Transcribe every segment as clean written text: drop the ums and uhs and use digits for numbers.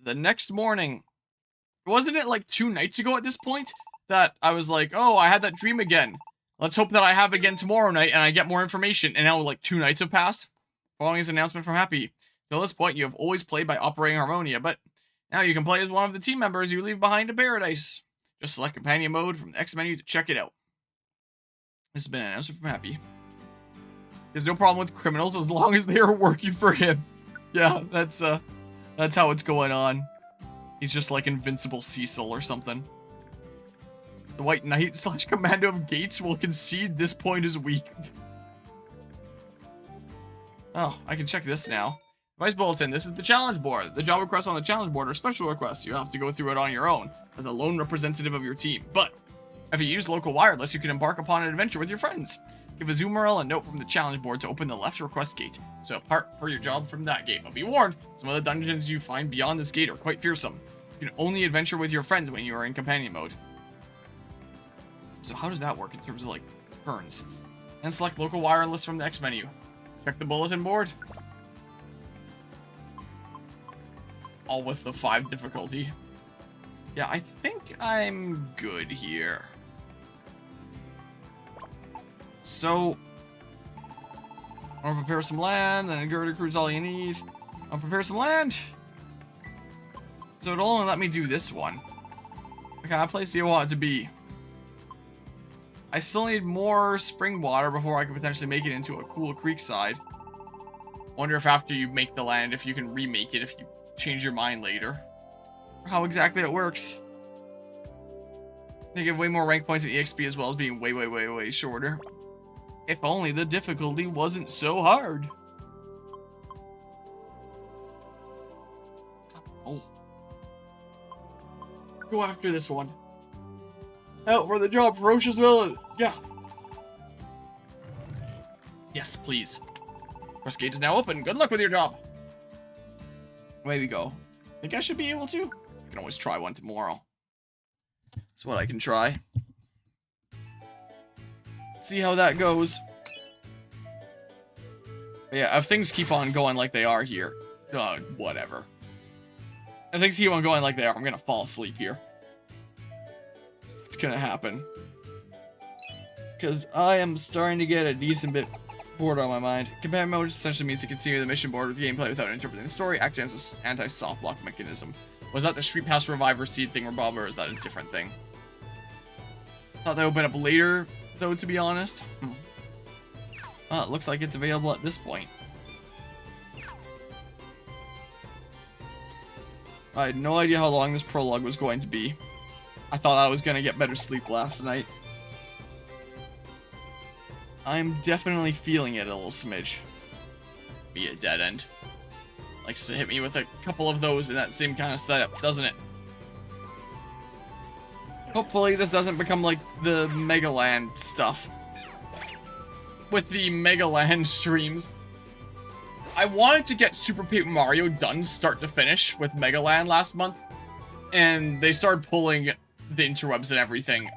the next morning. Wasn't it like 2 nights ago at this point that I was like, oh, I had that dream again. Let's hope that I have it again tomorrow night and I get more information. And now like 2 nights have passed. Following his announcement from Happy. Till this point, you have always played by operating Harmonia, but now you can play as one of the team members you leave behind in Paradise. Just select companion mode from the X menu to check it out. This has been an announcement from Happy. There's no problem with criminals as long as they are working for him. Yeah, that's how it's going on. He's just like Invincible Cecil or something. The White Knight / Commando of Gates will concede this point is weak. Oh, I can check this now. Vice Bulletin, this is the challenge board. The job requests on the challenge board are special requests. You have to go through it on your own as a lone representative of your team. But if you use local wireless, you can embark upon an adventure with your friends. Give a Zoomerl a note from the challenge board to open the left request gate. So part for your job from that gate. But be warned, some of the dungeons you find beyond this gate are quite fearsome. You can only adventure with your friends when you are in companion mode. So how does that work in terms of like turns? And select local wireless from the X menu. Check the bulletin board. All with the 5 difficulty. Yeah, I think I'm good here. So, I'll prepare some land, and girder crew's all you need. I'll prepare some land. So it'll only let me do this one. What kind of place do you want it to be? I still need more spring water before I can potentially make it into a cool creek side. Wonder if after you make the land, if you can remake it, if you change your mind later. Or how exactly it works. They give way more rank points than EXP as well as being way shorter. If only the difficulty wasn't so hard. Oh. Go after this one. Out for the job, ferocious villain. Yeah. Yes, please. Press gate is now open. Good luck with your job. Away we go. Think I should be able to? I can always try one tomorrow. That's what I can try. See how that goes. But yeah, if things keep on going like they are here, whatever. If things keep on going like they are, I'm gonna fall asleep here. It's gonna happen. Because I am starting to get a decent bit bored on my mind. Companion mode essentially means to continue the mission board with gameplay without interpreting the story, acting as an anti-soft lock mechanism. Was that the Street Pass Reviver Seed thing, Bob, or is that a different thing? Thought they opened up later, though, to be honest. Well, it looks like it's available at this point. I had no idea how long this prologue was going to be. I thought I was going to get better sleep last night. I'm definitely feeling it a little smidge. Be a dead end. Likes to hit me with a couple of those in that same kind of setup, doesn't it? Hopefully this doesn't become like the Megaland stuff. With the Megaland streams. I wanted to get Super Paper Mario done start to finish with Megaland last month. And they started pulling the interwebs and everything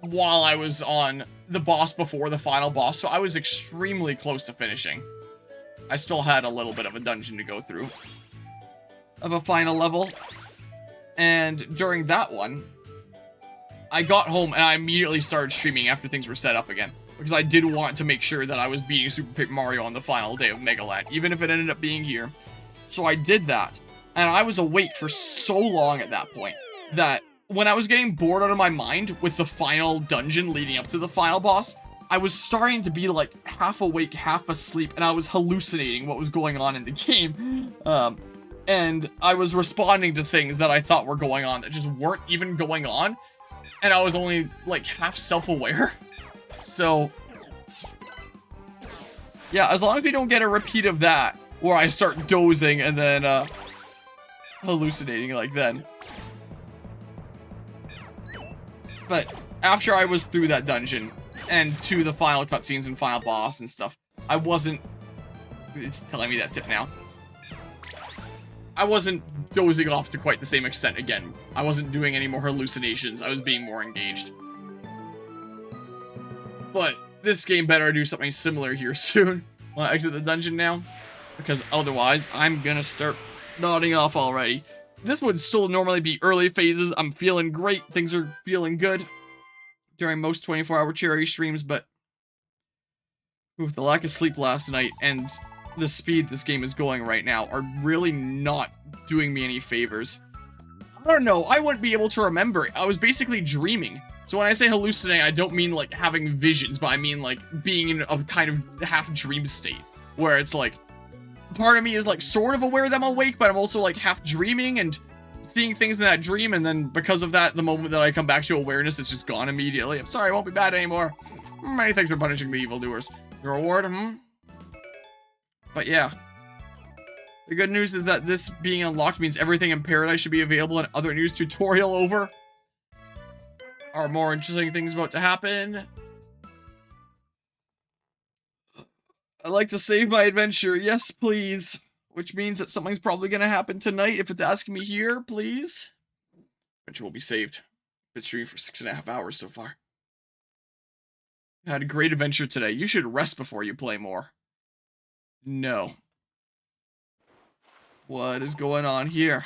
while I was on the boss before the final boss. So I was extremely close to finishing. I still had a little bit of a dungeon to go through. Of a final level. And during that one, I got home and I immediately started streaming after things were set up again. Because I did want to make sure that I was beating Super Paper Mario on the final day of Megaland, even if it ended up being here. So I did that. And I was awake for so long at that point that when I was getting bored out of my mind with the final dungeon leading up to the final boss, I was starting to be like half awake, half asleep, and I was hallucinating what was going on in the game. And I was responding to things that I thought were going on that just weren't even going on. And I was only like half self-aware. So, yeah, as long as we don't get a repeat of that, where I start dozing and then, hallucinating like then. But after I was through that dungeon, and to the final cutscenes and final boss and stuff, I wasn't... It's telling me that tip now. I wasn't dozing off to quite the same extent again. I wasn't doing any more hallucinations. I was being more engaged. But this game better do something similar here soon. When I exit the dungeon now. Because otherwise, I'm gonna start nodding off already. this would still normally be early phases. I'm feeling great. Things are feeling good during most 24-hour cherry streams, but the lack of sleep last night and the speed this game is going right now are really not doing me any favors. I don't know, I wouldn't be able to remember it. I was basically dreaming. So when I say hallucinate, I don't mean like having visions, but I mean like being in a kind of half dream state where it's like part of me is like sort of aware that I'm awake, but I'm also like half dreaming and seeing things in that dream, and then because of that, the moment that I come back to awareness, it's just gone immediately. I'm sorry, I won't be bad anymore. Many thanks for punishing the evildoers. Your reward, But yeah. The good news is that this being unlocked means everything in Paradise should be available, and other news tutorial over. Are more interesting things about to happen. I'd like to save my adventure. Yes, please. Which means that something's probably going to happen tonight. If it's asking me here, please. Adventure will be saved. Been streaming for 6.5 hours so far. I had a great adventure today. You should rest before you play more. No. What is going on here?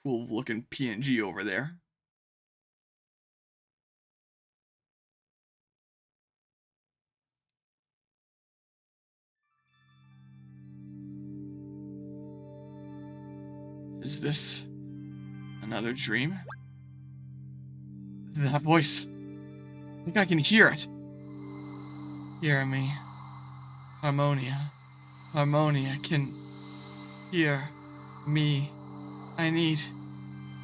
Cool looking PNG over there. Is this another dream? That voice. I think I can hear it. Hear me. Harmonia. Harmonia can hear me. I need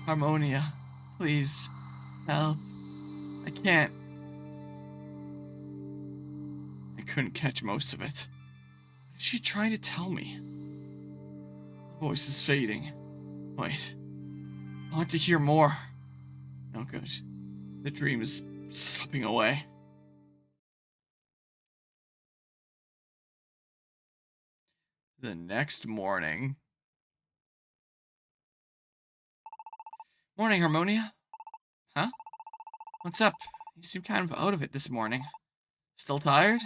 Harmonia. Please. Help. I can't. I couldn't catch most of it. What is she trying to tell me? The voice is fading. Wait. I want to hear more. No good. The dream is slipping away. The next morning. Morning, Harmonia. Huh? What's up? You seem kind of out of it this morning. Still tired?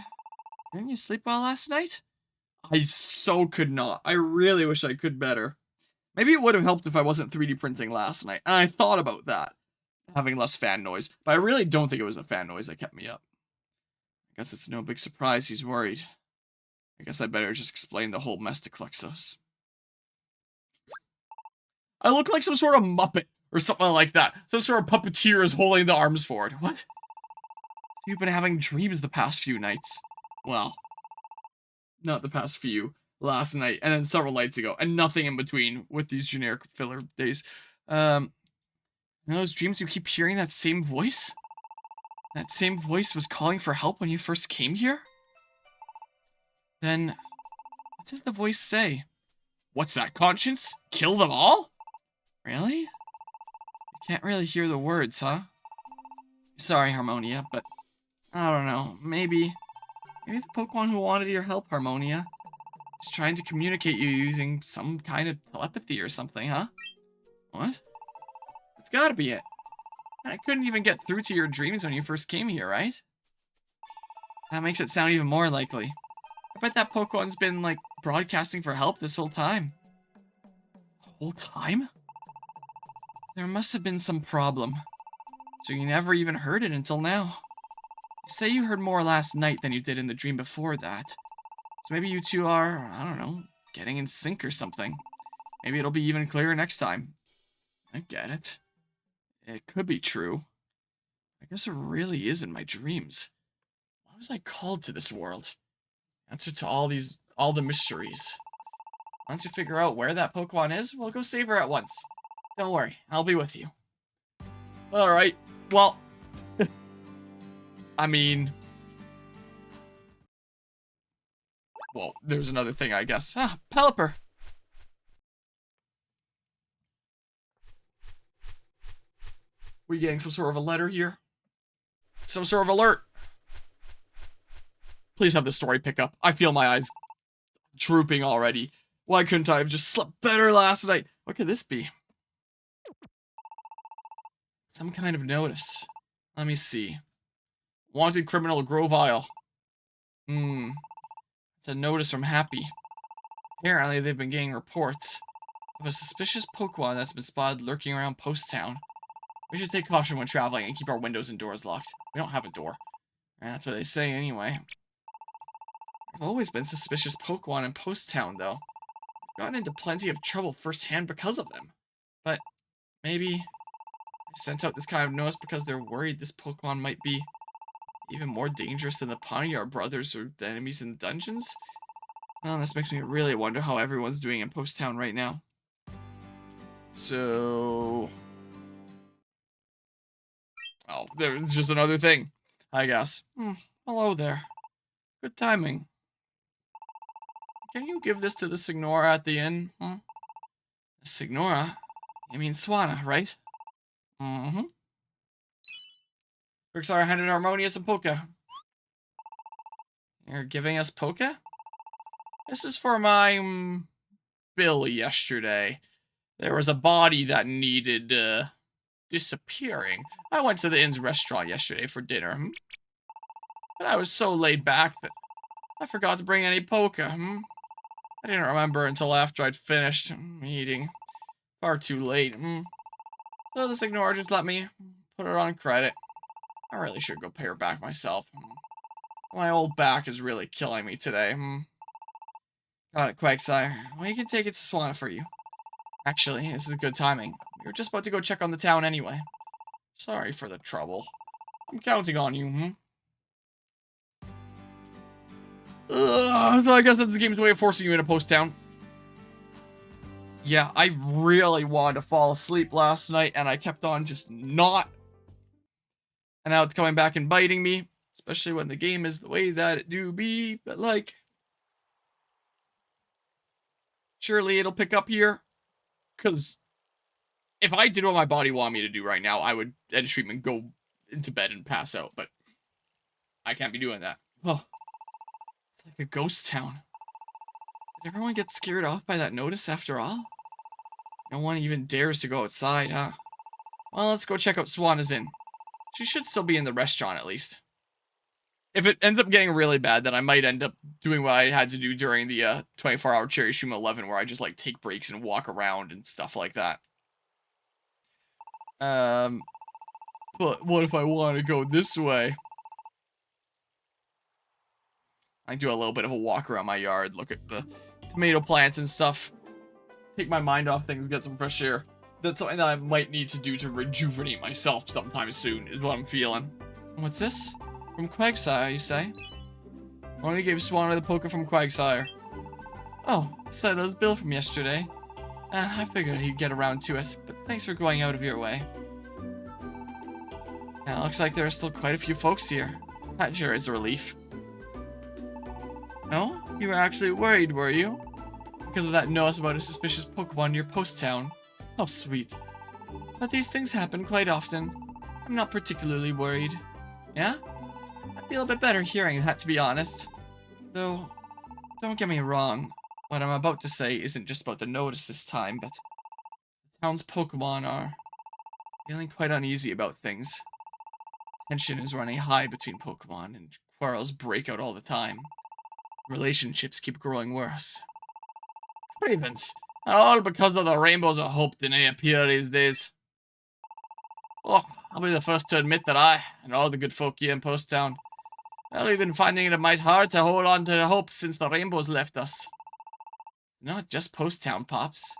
Didn't you sleep well last night? I so could not. I really wish I could better. Maybe it would have helped if I wasn't 3D printing last night, and I thought about that. Having less fan noise, but I really don't think it was the fan noise that kept me up. I guess it's no big surprise he's worried. I guess I better just explain the whole mess to Klexos. I look like some sort of Muppet or something like that. Some sort of puppeteer is holding the arms forward. What? So you've been having dreams the past few nights. Well, not the past few. Last night, and then several nights ago, and nothing in between with these generic filler days. In those dreams you keep hearing that same voice? That same voice was calling for help when you first came here? Then, what does the voice say? What's that, Conscience? Kill them all? Really? You can't really hear the words, huh? Sorry, Harmonia, but I don't know. Maybe the Pokemon who wanted your help, Harmonia, is trying to communicate you using some kind of telepathy or something, huh? What? It's gotta be it. I couldn't even get through to your dreams when you first came here, right? That makes it sound even more likely. I bet that Pokemon's been, like, broadcasting for help this whole time. The whole time? There must have been some problem. So you never even heard it until now. You say you heard more last night than you did in the dream before that. So maybe you two are, I don't know, getting in sync or something. Maybe it'll be even clearer next time. I get it. It could be true. I guess it really is in my dreams. Why was I called to this world? Answer to all the mysteries. Once you figure out where that Pokemon is, we'll go save her at once. Don't worry, I'll be with you. Alright, well... I mean... Well, there's another thing, I guess. Ah, Pelipper! We getting some sort of a letter here? Some sort of alert! Please have the story pick up. I feel my eyes drooping already. Why couldn't I have just slept better last night? What could this be? Some kind of notice. Let me see. Wanted criminal Grovile. It's a notice from Happy. Apparently, they've been getting reports of a suspicious Pokemon that's been spotted lurking around Post Town. We should take caution when traveling and keep our windows and doors locked. We don't have a door. That's what they say anyway. There've always been suspicious Pokemon in Post Town, though. We've gotten into plenty of trouble firsthand because of them. But maybe they sent out this kind of notice because they're worried this Pokemon might be even more dangerous than the Ponyard brothers or the enemies in the dungeons? Well, this makes me really wonder how everyone's doing in Post Town right now. So... oh, there's just another thing, I guess. Hello there. Good timing. Can you give this to the Signora at the inn? Signora? You mean Swanna, right? Quixar handed Harmonious a Poke. You're giving us Poke? This is for my, bill yesterday. There was a body that needed, disappearing. I went to the inn's restaurant yesterday for dinner, but I was so laid back that I forgot to bring any Poke, I didn't remember until after I'd finished eating. Far too late, So the Signora just let me put it on credit. I really should go pay her back myself. My old back is really killing me today, Got it, Quagsire. Well, you can take it to Swanna for you. Actually, this is good timing. We were just about to go check on the town anyway. Sorry for the trouble. I'm counting on you, So I guess that's the game's way of forcing you into Post Town. Yeah, I really wanted to fall asleep last night, and I kept on just not. And now it's coming back and biting me, especially when the game is the way that it do be. But, like, surely it'll pick up here. Because if I did what my body wanted me to do right now, I would end stream and go into bed and pass out. But I can't be doing that. Oh, it's like a ghost town. Did everyone get scared off by that notice after all? No one even dares to go outside, huh? Well, let's go check out Swanna's Inn. She should still be in the restaurant, at least. If it ends up getting really bad, then I might end up doing what I had to do during the 24-hour Cherry Shuma 11, where I just, like, take breaks and walk around and stuff like that. But what if I want to go this way? I do a little bit of a walk around my yard, look at the tomato plants and stuff. Take my mind off things, get some fresh air. That's something that I might need to do to rejuvenate myself sometime soon, is what I'm feeling. What's this? From Quagsire, you say? Only gave Swanna the Poke from Quagsire. Oh, to settle his bill from yesterday. I figured he'd get around to it, but thanks for going out of your way. Yeah, it looks like there are still quite a few folks here. That sure is a relief. No? You were actually worried, were you? Because of that notice about a suspicious Pokemon near Post Town. How sweet. But these things happen quite often. I'm not particularly worried. Yeah? I feel a bit better hearing that, to be honest. Though, don't get me wrong. What I'm about to say isn't just about the notice this time, but the town's Pokemon are feeling quite uneasy about things. Tension is running high between Pokemon, and quarrels break out all the time. Relationships keep growing worse. Grievance. All because of the rainbows of hope that may appear these days. Oh, I'll be the first to admit that I, and all the good folk here in Post Town, well, we've been finding it a mite hard to hold on to hope since the rainbows left us. Not just Post Town, Pops.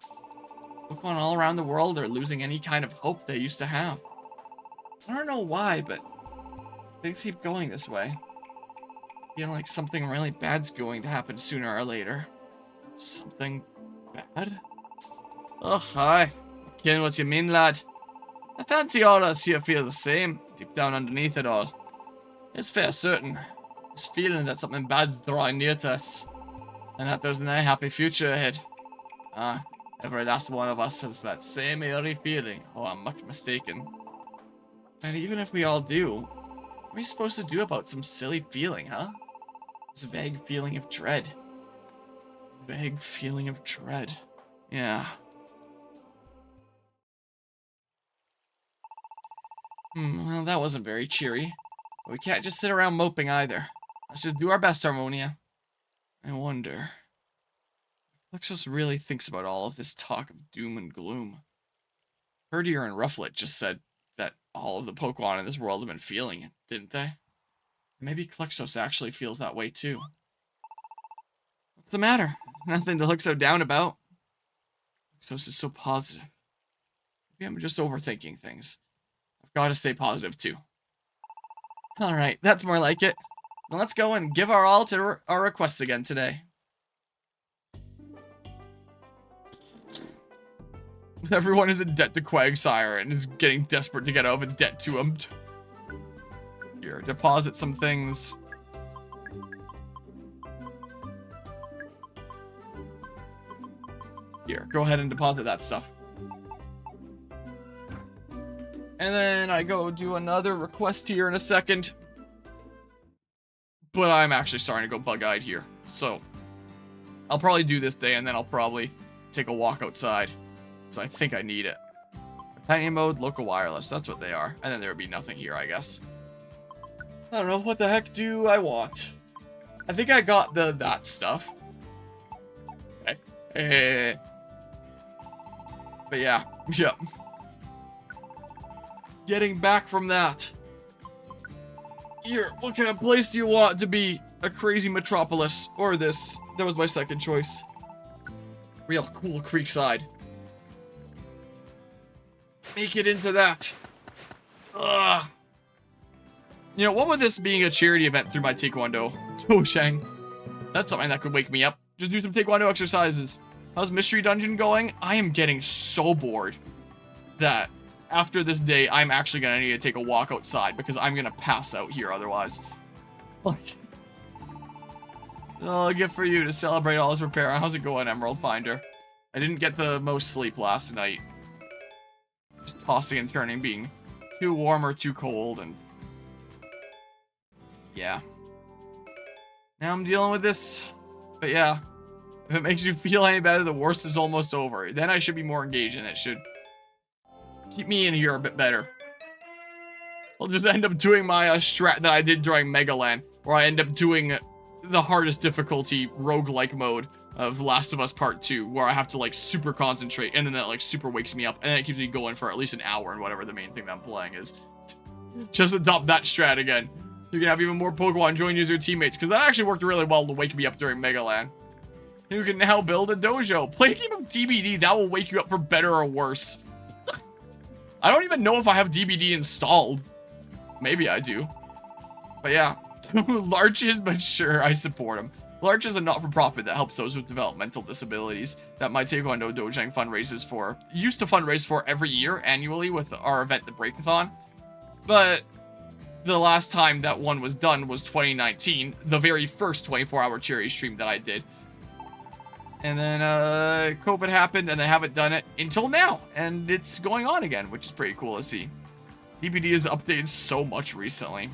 Pokemon all around the world are losing any kind of hope they used to have. I don't know why, but things keep going this way. I feel like something really bad's going to happen sooner or later. Something bad? Oh, hi. Ken, what you mean, lad? I fancy all us here feel the same, deep down underneath it all. It's fair certain. This feeling that something bad's drawing near to us, and that there's no happy future ahead. Every last one of us has that same eerie feeling, or I'm much mistaken. And even if we all do, what are we supposed to do about some silly feeling, huh? This vague feeling of dread. Vague feeling of dread. Yeah. Well, that wasn't very cheery. But we can't just sit around moping either. Let's just do our best, Harmonia. I wonder. Lexos really thinks about all of this talk of doom and gloom. Herdier and Rufflet just said that all of the Pokemon in this world have been feeling it, didn't they? Maybe Klexos actually feels that way too. What's the matter? Nothing to look so down about. Klexos is so positive. Maybe I'm just overthinking things. I've got to stay positive too. Alright, that's more like it. Now let's go and give our all to our requests again today. Everyone is in debt to Quagsire and is getting desperate to get out of a debt to him. Here, deposit some things. Here, go ahead and deposit that stuff. And then I go do another request here in a second. But I'm actually starting to go bug-eyed here. So, I'll probably do this day and then I'll probably take a walk outside. Because I think I need it. Companion mode, local wireless. That's what they are. And then there would be nothing here, I guess. I don't know. What the heck do I want? I think I got that stuff. Okay. But yeah. Yep. Getting back from that. Here, what kind of place do you want to be? A crazy metropolis. Or this. That was my second choice. Real cool Creekside. Make it into that. Ugh. You know, what with this being a charity event through my Taekwondo Dojang? That's something that could wake me up. Just do some Taekwondo exercises. How's Mystery Dungeon going? I am getting so bored that after this day, I'm actually gonna need to take a walk outside because I'm gonna pass out here otherwise. Oh, a gift for you to celebrate all this repair. How's it going, Emerald Finder? I didn't get the most sleep last night. Just tossing and turning, being too warm or too cold, and yeah. Now I'm dealing with this, but yeah. If it makes you feel any better, the worst is almost over. Then I should be more engaged, and it should keep me in here a bit better. I'll just end up doing my strat that I did during Mega Land, where I end up doing the hardest difficulty roguelike mode of Last of Us Part 2, where I have to like super concentrate, and then that like super wakes me up, and then it keeps me going for at least an hour, and whatever the main thing that I'm playing is. Just adopt that strat again. You can have even more Pokemon join you as your teammates, because that actually worked really well to wake me up during Mega Land. You can now build a dojo. Play a game of DBD, that will wake you up for better or worse. I don't even know if I have DBD installed. Maybe I do. But yeah, Larches, but sure, I support him. Larch is a not-for-profit that helps those with developmental disabilities that my Taekwondo Dojang fundraises for. Used to fundraise for every year, annually, with our event, the Breakathon. But the last time that one was done was 2019, the very first 24-hour charity stream that I did. And then COVID happened, and they haven't done it until now. And it's going on again, which is pretty cool to see. DBD has updated so much recently.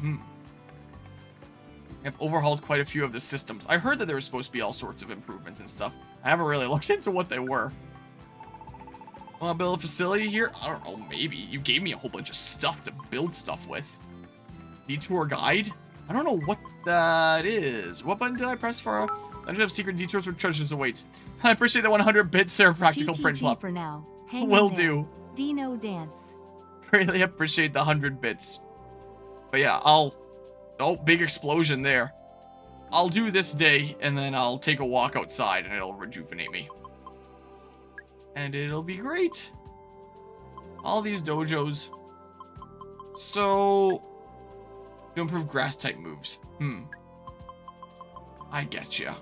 I've overhauled quite a few of the systems. I heard that there were supposed to be all sorts of improvements and stuff. I haven't really looked into what they were. Want to build a facility here? I don't know, maybe. You gave me a whole bunch of stuff to build stuff with. Detour guide? I don't know what that is. What button did I press for? I don't have secret detours where treasures awaits. I appreciate the 100 bits there, Practical Print Club. For now. Will do. Dino dance. Really appreciate the 100 bits. But yeah, I'll... Oh, big explosion there. I'll do this day, and then I'll take a walk outside, and it'll rejuvenate me. And it'll be great. All these dojos. So... to improve grass-type moves. I getcha.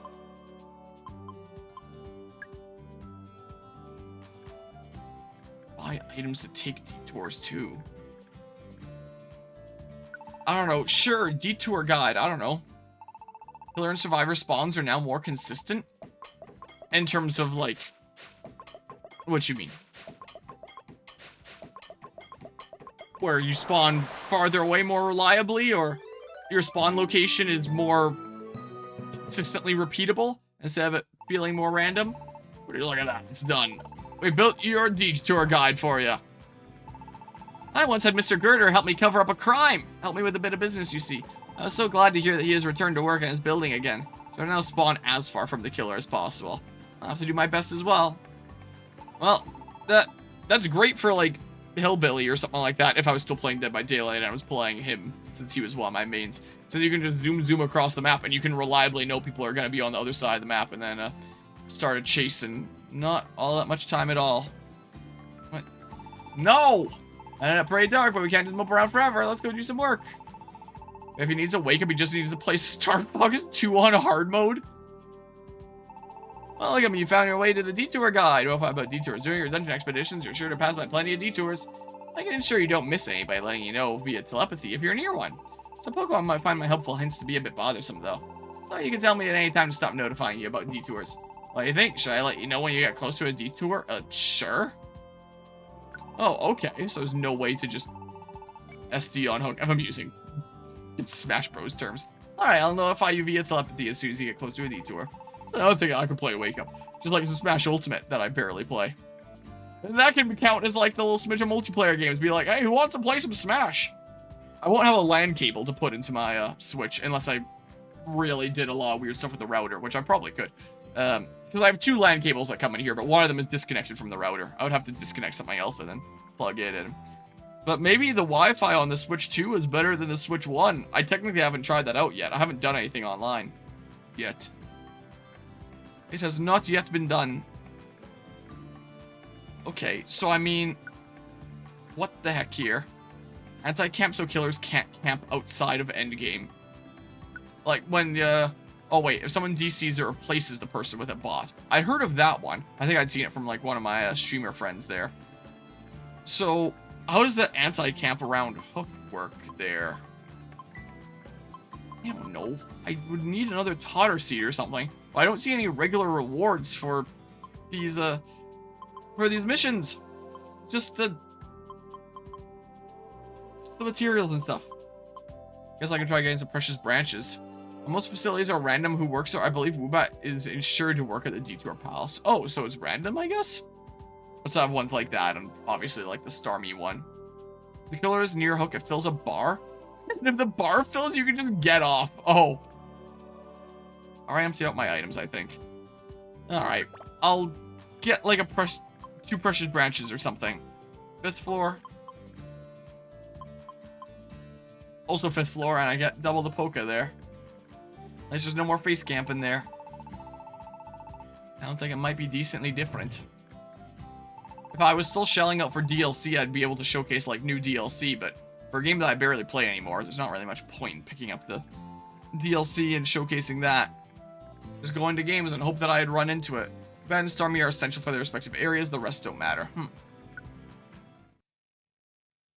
Buy items to take detours too. I don't know. Sure, detour guide. I don't know. Killer and survivor spawns are now more consistent in terms of like, what you mean? Where you spawn farther away more reliably, or your spawn location is more consistently repeatable instead of it feeling more random? What do you look at that? It's done. We built your detour guide for you. I once had Mr. Girder help me cover up a crime. Help me with a bit of business, you see. I was so glad to hear that he has returned to work and is building again, so I now spawn as far from the killer as possible. I'll have to do my best as well. Well, that's great for, like, Hillbilly or something like that if I was still playing Dead by Daylight and I was playing him, since he was one of my mains. Since you can just zoom across the map and you can reliably know people are going to be on the other side of the map and then start a chase in not all that much time at all. What? No! I ended up pretty dark, but we can't just mope around forever. Let's go do some work. If he needs to wake up, he just needs to play Star Fox 2 on hard mode. Well, look at me, you found your way to the detour guide. What about detours? During your dungeon expeditions, you're sure to pass by plenty of detours. I can ensure you don't miss any by letting you know via telepathy if you're near one. Some Pokemon might find my helpful hints to be a bit bothersome, though. So you can tell me at any time to stop notifying you about detours. What do you think? Should I let you know when you get close to a detour? Sure. Oh, okay. So there's no way to just SD on hook if I'm using it's Smash Bros terms. Alright, I'll notify you via telepathy as soon as you get close to a detour. Another thing I could play Wake Up. Just like it's a Smash Ultimate that I barely play. And that can count as like the little smidge of multiplayer games. Be like, hey, who wants to play some Smash? I won't have a LAN cable to put into my Switch unless I really did a lot of weird stuff with the router, which I probably could. Because I have 2 LAN cables that come in here, but one of them is disconnected from the router. I would have to disconnect something else and then plug it in. But maybe the Wi-Fi on the Switch 2 is better than the Switch 1. I technically haven't tried that out yet. I haven't done anything online yet. It has not yet been done. Okay, so I mean, what the heck here? Anti-camp so killers can't camp outside of endgame. Like when, oh wait, if someone DCs or replaces the person with a bot. I'd heard of that one. I think I'd seen it from like one of my streamer friends there. So, how does the anti-camp around hook work there? I don't know. I would need another totter seed or something. But I don't see any regular rewards for these missions. Just the materials and stuff. Guess I can try getting some precious branches. Most facilities are random who works there. I believe Woobat is insured to work at the Detour Palace. Oh, so it's random, I guess? Let's have ones like that, and obviously like the Starmie one. The killer is near hook. It fills a bar. And if the bar fills, you can just get off. Oh. Alright, empty out my items, I think. Alright. I'll get like a 2 precious branches or something. 5th floor. Also 5th floor, and I get double the Poké there. At least there's no more face camp in there. Sounds like it might be decently different. If I was still shelling out for DLC, I'd be able to showcase like new DLC, but for a game that I barely play anymore, there's not really much point in picking up the DLC and showcasing that. Just go into games and hope that I'd run into it. Ben and Starmie are essential for their respective areas, the rest don't matter.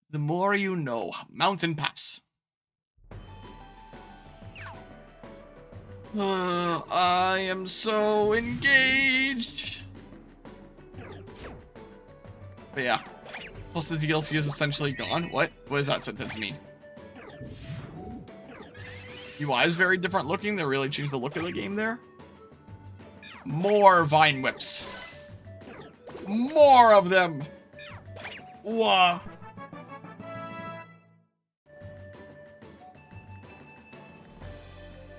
The more you know. Mountain Pass. I am so engaged. But yeah. Plus the DLC is essentially gone. What? What does that sentence mean? UI is very different looking. They really changed the look of the game there. More Vine Whips. More of them. Whoa.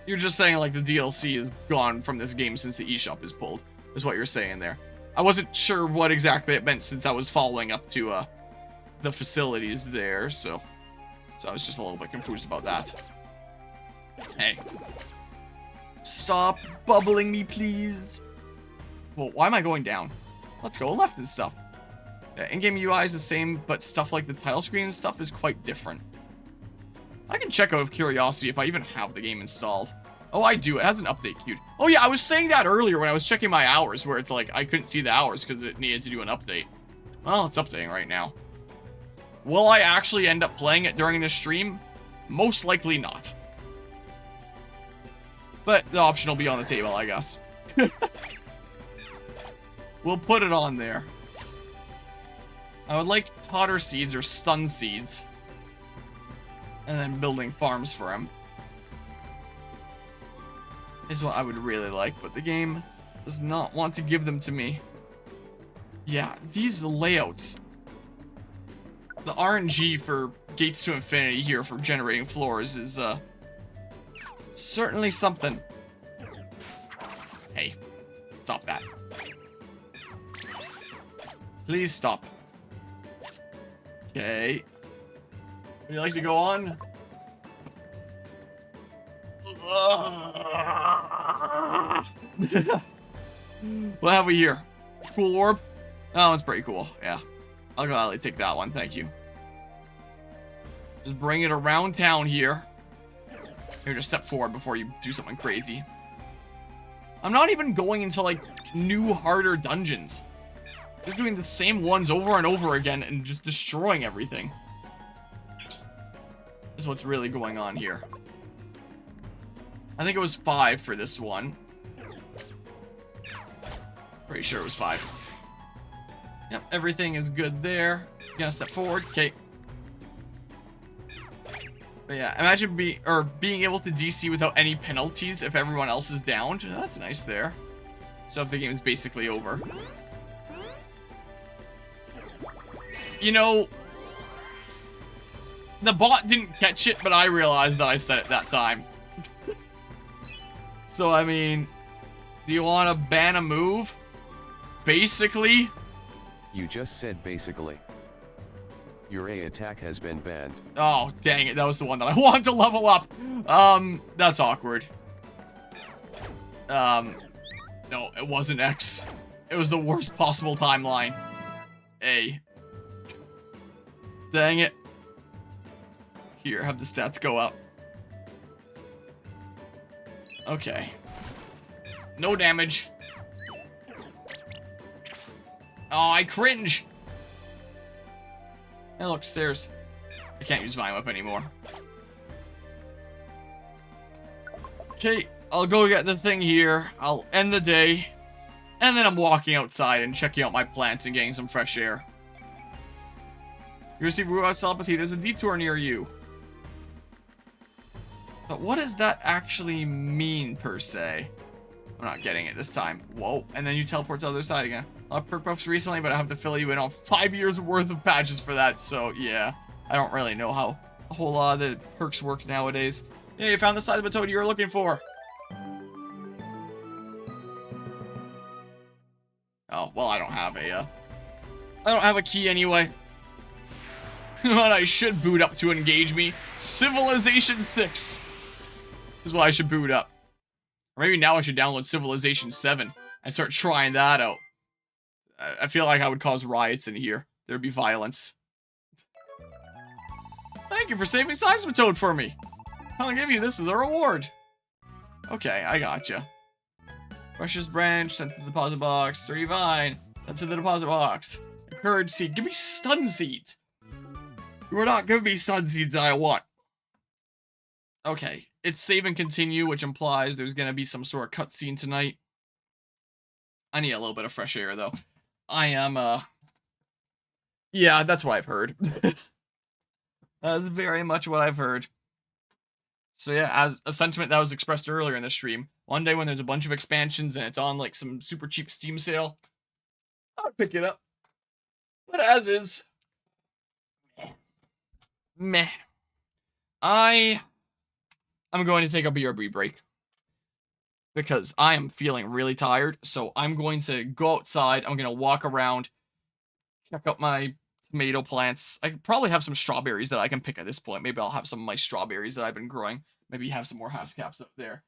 You're just saying like the DLC is gone from this game since the eShop is pulled, is what you're saying there. I wasn't sure what exactly it meant since I was following up to the facilities there, so I was just a little bit confused about that. Hey. Stop bubbling me, please. Well, why am I going down? Let's go left and stuff. In-game UI is the same, but stuff like the title screen and stuff is quite different. I can check out of curiosity if I even have the game installed. Oh, I do. It has an update queued. Oh, yeah, I was saying that earlier when I was checking my hours, where it's like I couldn't see the hours because it needed to do an update. Well, it's updating right now. Will I actually end up playing it during this stream? Most likely not. But the option will be on the table, I guess. We'll put it on there. I would like totter seeds or stun seeds. And then building farms for him. Is what I would really like, but the game does not want to give them to me. Yeah, these layouts. The RNG for Gates to Infinity here for generating floors is Certainly something. Hey, stop that. Please stop. Okay. Would you like to go on? What have we here? Cool orb? Oh, it's pretty cool. Yeah. I'll gladly take that one. Thank you. Just bring it around town here. Here, just step forward before you do something crazy. I'm not even going into, like, new, harder dungeons. Just doing the same ones over and over again and just destroying everything. Is what's really going on here. I think it was 5 for this one. Pretty sure it was 5. Yep, everything is good there. Gonna step forward. Okay. But yeah, imagine being able to DC without any penalties if everyone else is downed. That's nice there. So if the game is basically over. You know, the bot didn't catch it, but I realized that I said it that time. So, I mean, do you want to ban a move? Basically? You just said basically. Your A attack has been banned. Oh, dang it. That was the one that I wanted to level up. That's awkward. No, it wasn't X. It was the worst possible timeline. A. Dang it. Here, have the stats go up. Okay. No damage. Oh, I cringe. Hey, look, stairs. I can't use Vine Whip anymore. Okay, I'll go get the thing here. I'll end the day. And then I'm walking outside and checking out my plants and getting some fresh air. You receive Ruach Telepathy. There's a detour near you. But what does that actually mean, per se? I'm not getting it this time. Whoa. And then you teleport to the other side again. A lot of perk buffs recently, but I have to fill you in on 5 years worth of patches for that. So, yeah. I don't really know how a whole lot of the perks work nowadays. Yeah, you found the size of a toad you were looking for. Oh, well, I don't have a key anyway. What I should boot up to engage me. Civilization 6 is what I should boot up. Or maybe now I should download Civilization 7 and start trying that out. I feel like I would cause riots in here. There'd be violence. Thank you for saving Seismitoad for me. I'll give you this as a reward. Okay, I gotcha. Precious branch, sent to the deposit box. Sturdy vine, sent to the deposit box. Encourage seed, give me stun seeds. You are not giving me stun seeds that I want. Okay, it's save and continue, which implies there's gonna be some sort of cutscene tonight. I need a little bit of fresh air, though. I am, yeah, that's what I've heard. That's very much what I've heard. So yeah, as a sentiment that was expressed earlier in the stream, one day when there's a bunch of expansions and it's on, like, some super cheap Steam sale, I would pick it up. But as is... Meh. I'm going to take a BRB break. Because I am feeling really tired, so I'm going to go outside, I'm going to walk around, check out my tomato plants. I could probably have some strawberries that I can pick at this point. Maybe I'll have some of my strawberries that I've been growing. Maybe have some more half caps up there.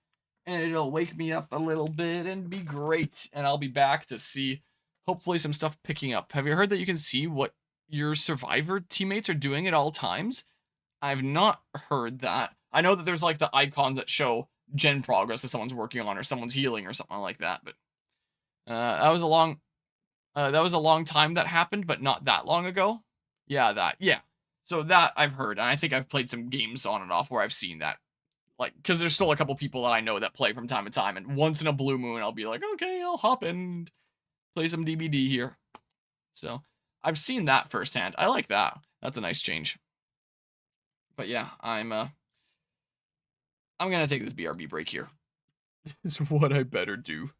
And it'll wake me up a little bit and be great. And I'll be back to see, hopefully, some stuff picking up. Have you heard that you can see what your survivor teammates are doing at all times? I've not heard that. I know that there's, like, the icons that show gen progress that someone's working on or someone's healing or something like that, but that was a long time that happened, but not that long ago. Yeah. So that I've heard, and I think I've played some games on and off where I've seen that. Like, because there's still a couple people that I know that play from time to time, and once in a blue moon, I'll be like, okay, I'll hop in and play some DBD here. So, I've seen that firsthand. I like that. That's a nice change. But yeah, I'm gonna take this BRB break here. Is what I better do.